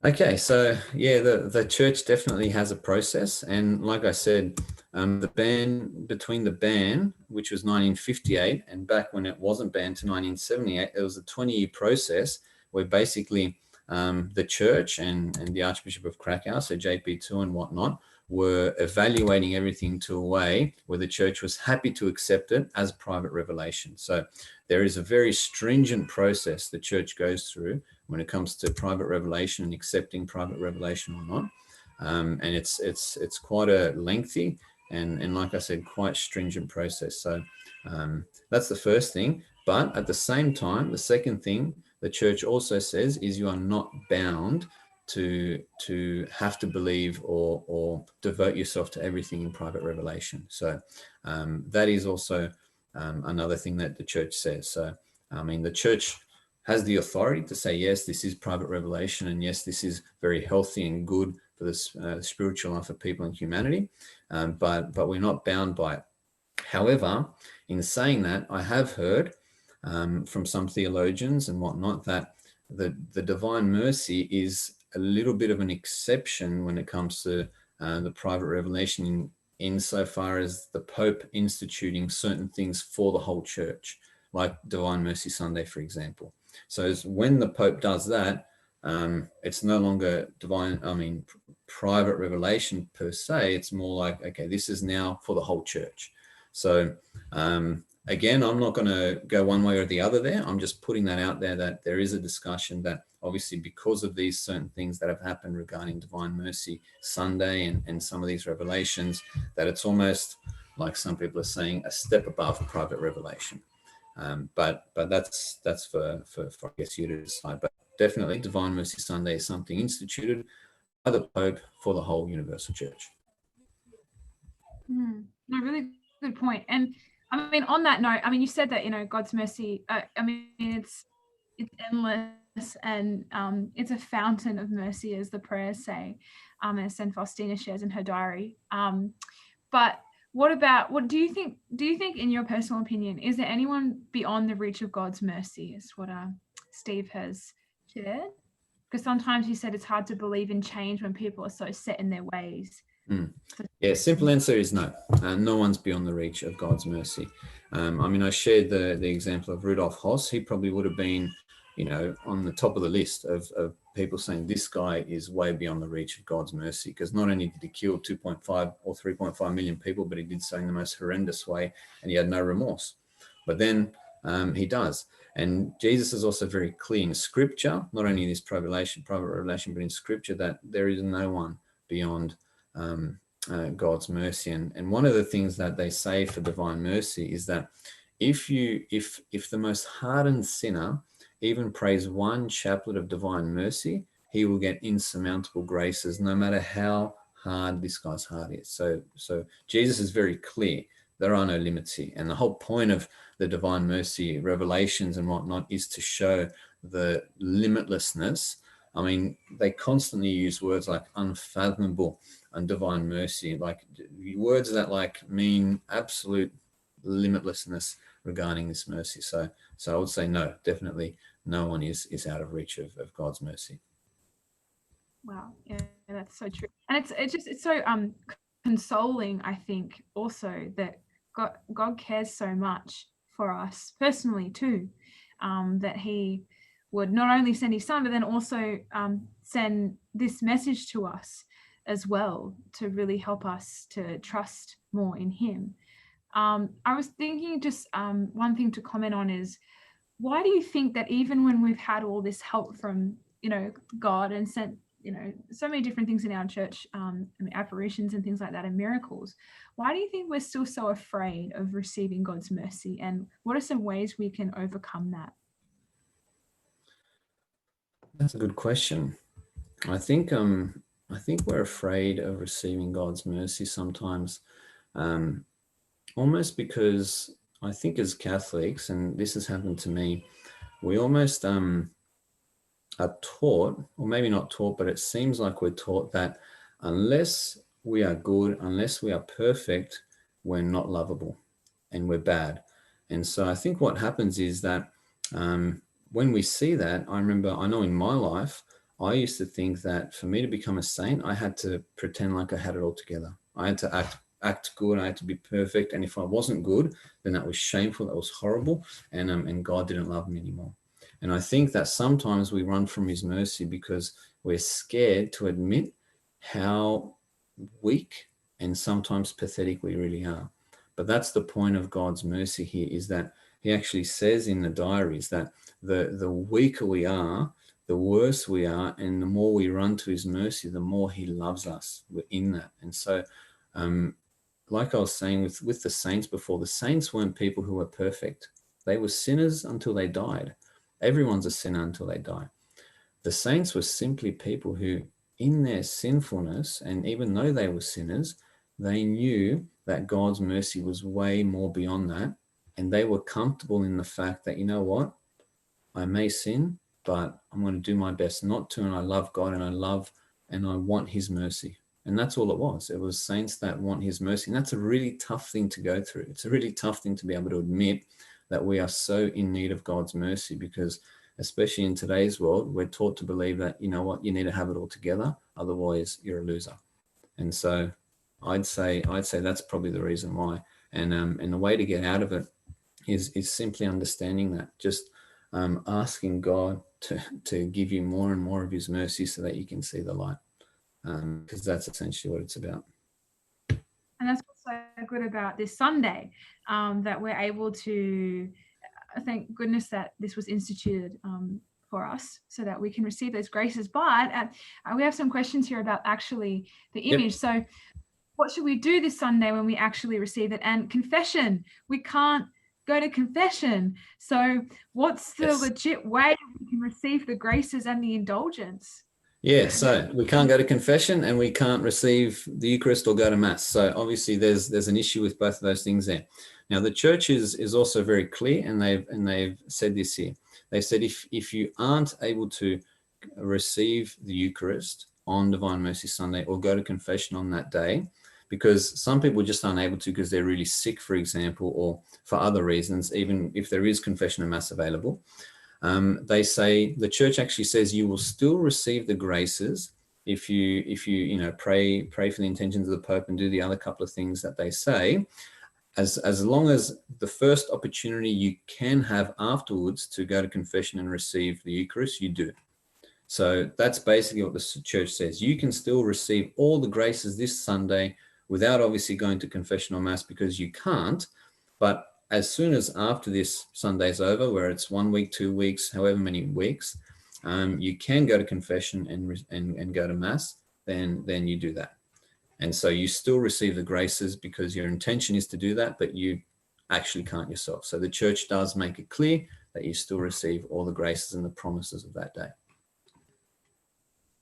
Okay, so yeah, the church definitely has a process, and like I said, between the ban, which was 1958, and back when it wasn't banned to 1978, it was a 20-year process where basically the church and the Archbishop of Krakow, so JP2 and whatnot, were evaluating everything to a way where the church was happy to accept it as private revelation. So there is a very stringent process the church goes through when it comes to private revelation and accepting private revelation or not. And it's quite a lengthy and like I said, quite stringent process. So that's the first thing. But at the same time, the second thing the church also says is you are not bound to have to believe or devote yourself to everything in private revelation. So that is also another thing that the church says. So I mean, the church has the authority to say, yes, this is private revelation, and yes, this is very healthy and good for the spiritual life of people and humanity, but we're not bound by it. However, in saying that, I have heard from some theologians and whatnot that the divine mercy is a little bit of an exception when it comes to the private revelation insofar as the Pope instituting certain things for the whole church, like Divine Mercy Sunday, for example. So when the Pope does that, it's no longer private revelation per se. It's more like, okay, this is now for the whole church. So again, I'm not going to go one way or the other there. I'm just putting that out there, that there is a discussion that obviously because of these certain things that have happened regarding Divine Mercy Sunday and some of these revelations, that it's almost like some people are saying a step above private revelation. But that's for I guess you to decide. But definitely Divine Mercy Sunday is something instituted by the Pope for the whole universal church. No, really good point. And I mean, on that note, I mean, you said that, you know, God's mercy, I mean, it's endless, and it's a fountain of mercy, as the prayers say, as St. Faustina shares in her diary. But what do you think in your personal opinion, is there anyone beyond the reach of God's mercy, is what Steve has shared? Because sometimes you said it's hard to believe in change when people are so set in their ways. Yeah, simple answer is no. No one's beyond the reach of God's mercy. I mean, I shared the example of Rudolf Hoss. He probably would have been, you know, on the top of the list of people saying this guy is way beyond the reach of God's mercy, because not only did he kill 2.5 or 3.5 million people, but he did so in the most horrendous way, and he had no remorse. But then he does. And Jesus is also very clear in Scripture, not only in this private revelation, but in Scripture, that there is no one beyond God's mercy. And one of the things that they say for divine mercy is that if the most hardened sinner even prays one chaplet of divine mercy, he will get insurmountable graces, no matter how hard this guy's heart is. So Jesus is very clear. There are no limits here. And the whole point of the divine mercy revelations and whatnot is to show the limitlessness. I mean, they constantly use words like unfathomable and divine mercy, like words that like mean absolute limitlessness regarding this mercy. So I would say no, definitely no one is out of reach of God's mercy. Wow, yeah, that's so true. And it's so consoling, I think, also that God cares so much for us personally too, that he would not only send his son, but then also send this message to us as well to really help us to trust more in him. I was thinking just one thing to comment on is, why do you think that even when we've had all this help from, God and sent, so many different things in our church, apparitions and things like that and miracles, why do you think we're still so afraid of receiving God's mercy? And what are some ways we can overcome that? That's a good question. I think we're afraid of receiving God's mercy sometimes, almost because I think as Catholics, and this has happened to me, we almost are taught, or maybe not taught, but it seems like we're taught that unless we are good, unless we are perfect, we're not lovable and we're bad. And so I think what happens is that when we see that, I know in my life, I used to think that for me to become a saint, I had to pretend like I had it all together. I had to act good. I had to be perfect. And if I wasn't good, then that was shameful. That was horrible. And God didn't love me anymore. And I think that sometimes we run from his mercy because we're scared to admit how weak and sometimes pathetic we really are. But that's the point of God's mercy here, is that he actually says in the diaries that the weaker we are, the worse we are, and the more we run to his mercy, the more he loves us. We're in that. And so, like I was saying with the saints before, the saints weren't people who were perfect. They were sinners until they died. Everyone's a sinner until they die. The saints were simply people who, in their sinfulness, and even though they were sinners, they knew that God's mercy was way more beyond that. And they were comfortable in the fact that, you know what, I may sin, but I'm going to do my best not to. And I love God and I want his mercy. And that's all it was. It was saints that want his mercy. And that's a really tough thing to go through. It's a really tough thing to be able to admit that we are so in need of God's mercy, because especially in today's world, we're taught to believe that, you know what, you need to have it all together. Otherwise you're a loser. And so I'd say that's probably the reason why. And the way to get out of it is simply understanding that, just asking God to give you more and more of his mercy so that you can see the light, because that's essentially what it's about. And that's what's so good about this Sunday, that we're able to, thank goodness that this was instituted for us so that we can receive those graces. But we have some questions here about actually the image. Yep. So what should we do this Sunday when we actually receive it? And confession, we can't go to confession. So what's the legit way we can receive the graces and the indulgence? Yeah, so we can't go to confession and we can't receive the Eucharist or go to Mass. So obviously there's an issue with both of those things there. Now the church is also very clear, and they've said this here. They said if you aren't able to receive the Eucharist on Divine Mercy Sunday or go to confession on that day, because some people just aren't able to because they're really sick, for example, or for other reasons, even if there is confession and Mass available. They say, the church actually says you will still receive the graces if you pray for the intentions of the Pope and do the other couple of things that they say, as long as the first opportunity you can have afterwards to go to confession and receive the Eucharist, you do. So that's basically what the church says. You can still receive all the graces this Sunday without obviously going to confession or Mass, because you can't. But as soon as after this Sunday's over, where it's 1 week, 2 weeks, however many weeks, you can go to confession and go to Mass, then you do that. And so you still receive the graces because your intention is to do that, but you actually can't yourself. So the church does make it clear that you still receive all the graces and the promises of that day.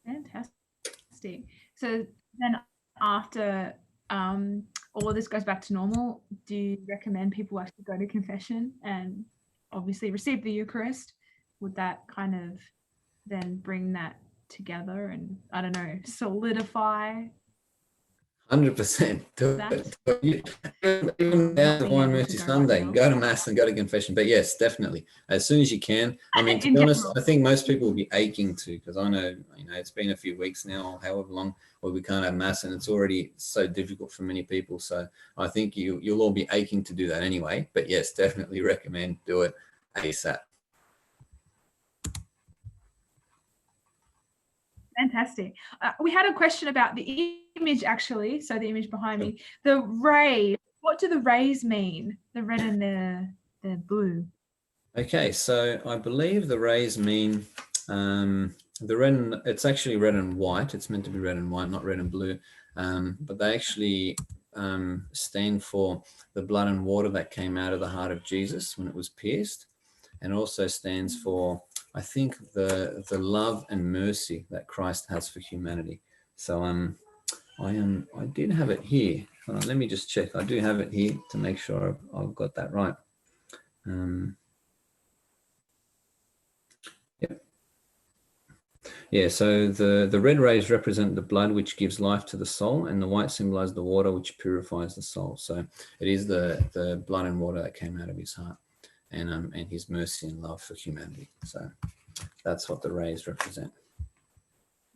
Fantastic. So then after all of this goes back to normal, do you recommend people actually go to confession and obviously receive the Eucharist? Would that kind of then bring that together and, I don't know, solidify? 100%. Even down to Divine Mercy Sunday, go to Mass and go to confession. But yes, definitely, as soon as you can. I mean, to be honest, I think most people will be aching to, because I know, it's been a few weeks now, however long, where we can't have Mass, and it's already so difficult for many people. So I think you'll all be aching to do that anyway. But yes, definitely recommend do it ASAP. Fantastic. We had a question about the image, actually. So the image behind me, the rays. What do the rays mean? The red and the blue. Okay, so I believe the rays mean the red. It's actually red and white. It's meant to be red and white, not red and blue. But they actually stand for the blood and water that came out of the heart of Jesus when it was pierced, and also stands for, I think, the love and mercy that Christ has for humanity. So I did have it here. Hold on, let me just check. I do have it here to make sure I've got that right. Yeah, so the red rays represent the blood which gives life to the soul, and the white symbolizes the water which purifies the soul. So it is the blood and water that came out of his heart, and his mercy and love for humanity. So that's what the rays represent.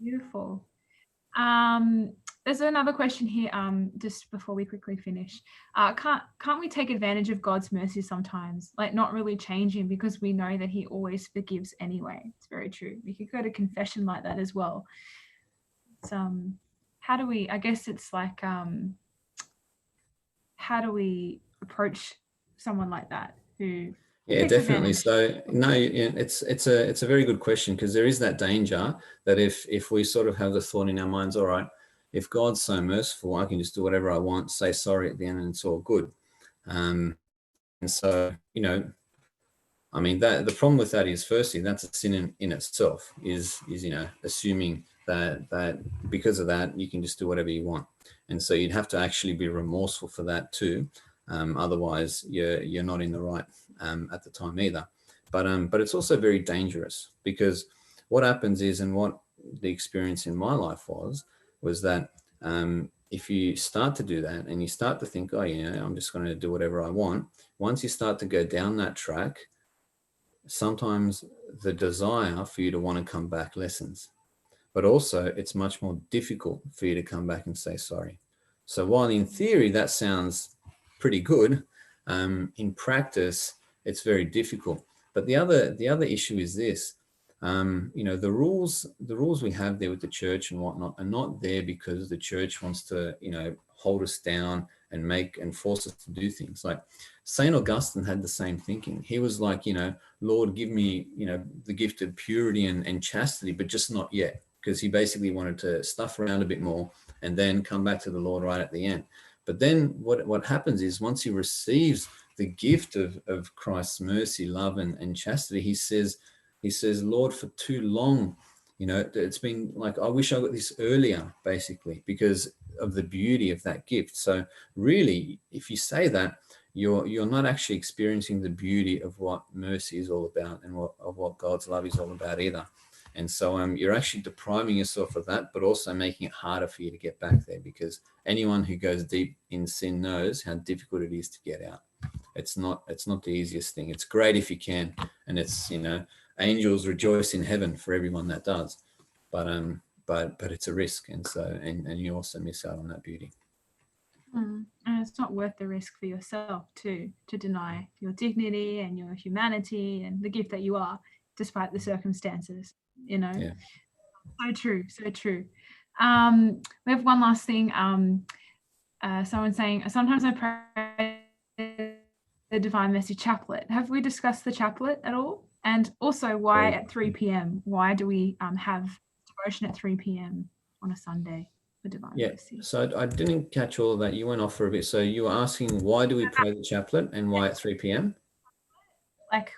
Beautiful. There's another question here, just before we quickly finish. Can't we take advantage of God's mercy sometimes, like not really change him, because we know that he always forgives anyway? It's very true. We could go to confession like that as well. It's, how do we, I guess it's like, how do we approach someone like that who... Yeah, definitely. So no, it's a very good question, because there is that danger that if we sort of have the thought in our minds, all right, if God's so merciful, I can just do whatever I want, say sorry at the end, and it's all good. And so, I mean, that the problem with that is, firstly, that's a sin in itself, is assuming that because of that you can just do whatever you want. And so you'd have to actually be remorseful for that too. Otherwise you're not in the right at the time either. But it's also very dangerous, because what happens is, and what the experience in my life was that if you start to do that and you start to think, oh, I'm just going to do whatever I want, once you start to go down that track, sometimes the desire for you to want to come back lessens, but also it's much more difficult for you to come back and say sorry. So while in theory that sounds pretty good, in practice it's very difficult. But the other issue is this: the rules we have there with the church and whatnot are not there because the church wants to hold us down and make and force us to do things. Like Saint Augustine had the same thinking. He was like, Lord, give me the gift of purity and chastity, but just not yet, because he basically wanted to stuff around a bit more and then come back to the Lord right at the end. But then what happens is, once he receives the gift of Christ's mercy, love, and chastity, he says, Lord, for too long, it's been like, I wish I got this earlier, basically, because of the beauty of that gift. So really, if you say that, you're not actually experiencing the beauty of what mercy is all about, and of what God's love is all about either. And so you're actually depriving yourself of that, but also making it harder for you to get back there, because anyone who goes deep in sin knows how difficult it is to get out. It's not the easiest thing. It's great if you can, and it's angels rejoice in heaven for everyone that does, but it's a risk, and so and you also miss out on that beauty. And it's not worth the risk for yourself to deny your dignity and your humanity and the gift that you are, despite the circumstances. Yeah. So true. We have one last thing. Someone saying, sometimes I pray the Divine Mercy Chaplet. Have we discussed the Chaplet at all? And also, why at 3 p.m? Why do we have devotion at 3 p.m. on a Sunday? for divine Yeah. mercy. So I didn't catch all of that. You went off for a bit. So you were asking, why do we pray the chaplet and why at 3 p.m.? Like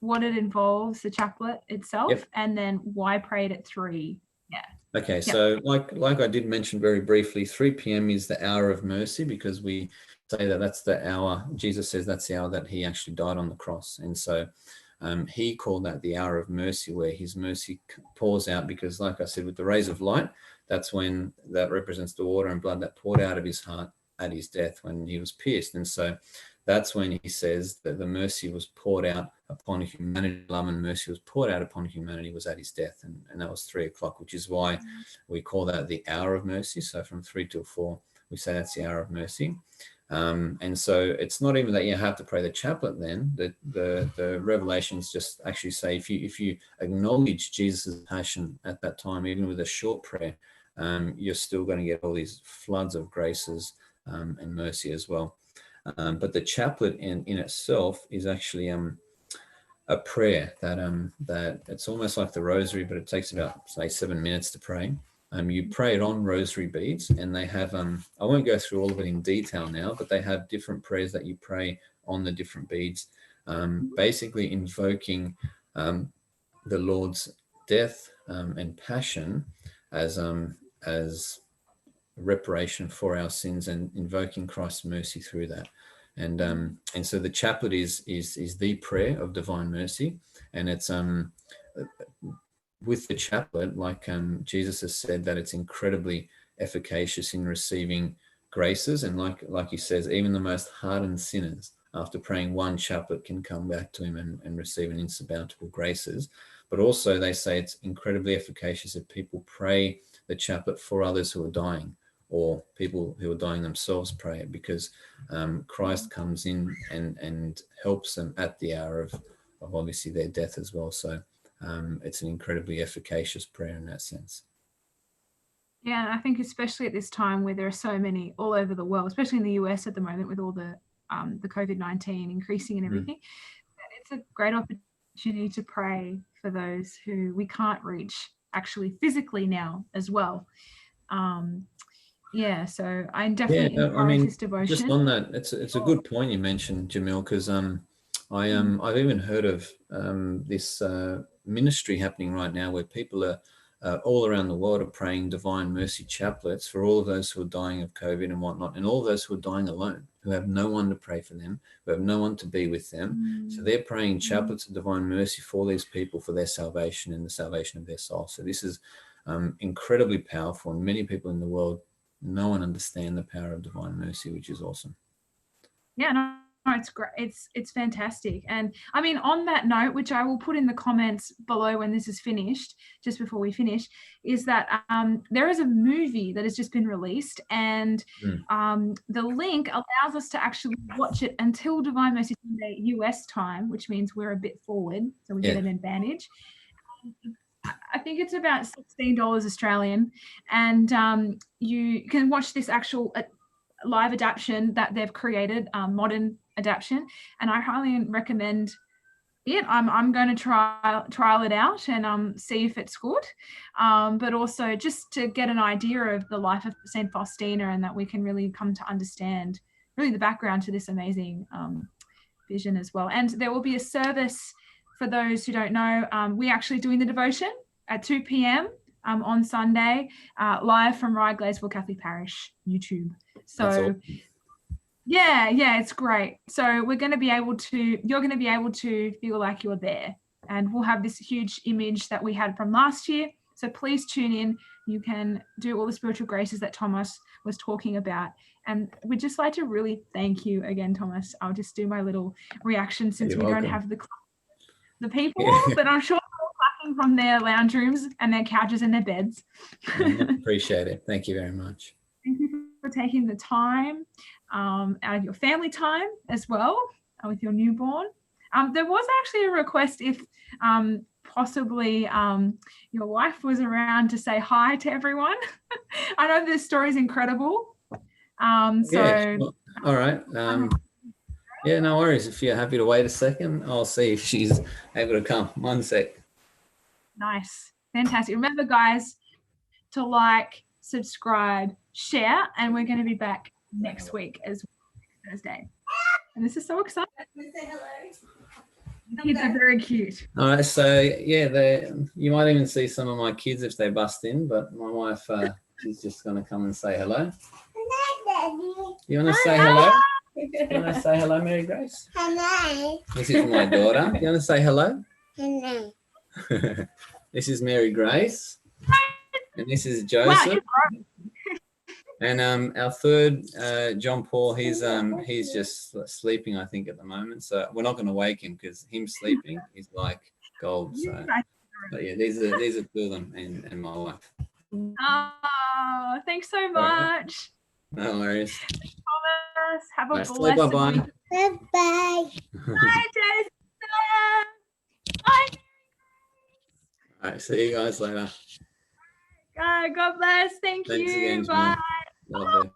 what it involves, the chaplet itself, Yep. and then why pray it at 3. Yeah. Okay, Yep. so like I did mention very briefly, 3 p.m. is the hour of mercy, because we say that that's the hour, Jesus says that's the hour that he actually died on the cross. And so he called that the hour of mercy, where his mercy pours out, because like I said, with the rays of light, that's when that represents the water and blood that poured out of his heart at his death when he was pierced. And so that's when he says that the mercy was poured out upon humanity, love and mercy was poured out upon humanity was at his death. And that was 3 o'clock, which is why we call that the hour of mercy. So from 3 till 4, we say that's the hour of mercy. And so it's not even that you have to pray the chaplet then. The revelations just actually say if you acknowledge Jesus' passion at that time, even with a short prayer, you're still going to get all these floods of graces and mercy as well. But the chaplet in itself is actually a prayer that it's almost like the rosary, but it takes about, say, 7 minutes to pray. You pray it on rosary beads, and they have, I won't go through all of it in detail now, but they have different prayers that you pray on the different beads, basically invoking the Lord's death and passion as reparation for our sins, and invoking Christ's mercy through that. And so the chaplet is the prayer of divine mercy, and it's with the chaplet, like Jesus has said, that it's incredibly efficacious in receiving graces, and like he says, even the most hardened sinners, after praying one chaplet, can come back to him and receive an insurmountable graces. But also they say it's incredibly efficacious if people pray the chaplet for others who are dying, or people who are dying themselves pray it, because Christ comes in and helps them at the hour of obviously their death as well. So it's an incredibly efficacious prayer in that sense. Yeah, and I think especially at this time where there are so many all over the world, especially in the US at the moment with all the COVID-19 increasing and everything, it's a great opportunity to pray for those who we can't reach actually physically now as well. Yeah, so I definitely encourage this devotion. Just on that, it's a good point you mentioned, Jemille, because I've even heard of this ministry happening right now where people are all around the world are praying divine mercy chaplets for all of those who are dying of COVID and whatnot, and all those who are dying alone, who have no one to pray for them, who have no one to be with them. So they're praying chaplets of divine mercy for these people, for their salvation and the salvation of their soul. So this is incredibly powerful, and many people in the world no one understand the power of divine mercy, which is awesome. Yeah, no, it's great. It's fantastic. And I mean, on that note, which I will put in the comments below when this is finished, just before we finish, is that there is a movie that has just been released, and the link allows us to actually watch it until Divine Mercy Sunday US time, which means we're a bit forward, so we get an advantage. I think it's about $16 Australian, and you can watch this actual live adaptation that they've created, modern adaptation, and I highly recommend it. I'm going to trial it out and see if it's good, but also just to get an idea of the life of Saint Faustina, and that we can really come to understand really the background to this amazing vision as well. And there will be a service. For those who don't know, we're actually doing the devotion at 2 p.m. On Sunday, live from Ryde-Gladesville Catholic Parish YouTube. So awesome. yeah, it's great. So you're going to be able to feel like you're there, and we'll have this huge image that we had from last year. So please tune in. You can do all the spiritual graces that Tomasz was talking about. And we'd just like to really thank you again, Tomasz. I'll just do my little reaction since we don't have the people, but I'm sure they're all clapping from their lounge rooms and their couches and their beds. Appreciate it. Thank you very much. Thank you for taking the time out of your family time as well with your newborn. There was actually a request if possibly your wife was around to say hi to everyone. I know this story is incredible. Sure. All right. Yeah, no worries. If you're happy to wait a second, I'll see if she's able to come. 1 sec. Nice. Fantastic. Remember, guys, to like, subscribe, share, and we're going to be back next week as well, Thursday. And this is so exciting. The kids are very cute. All right, so yeah, you might even see some of my kids if they bust in, but my wife, she's just going to come and say hello. You want to say hello? You want to say hello, Mary Grace? Hello. This is my daughter. You want to say hello? Hello. This is Mary Grace. And this is Joseph. Wow, and our third, John Paul, he's just sleeping, I think, at the moment. So we're not going to wake him because him sleeping is like gold. So, but yeah, these are two of them and my wife. Oh, thanks so much. No worries. Thomas, have a Right, blessed bye-bye. week. Bye-bye. Bye, Jason. Bye. All right, see you guys later. God bless. Thank Thanks you. again, Bye. Jemille. Love you.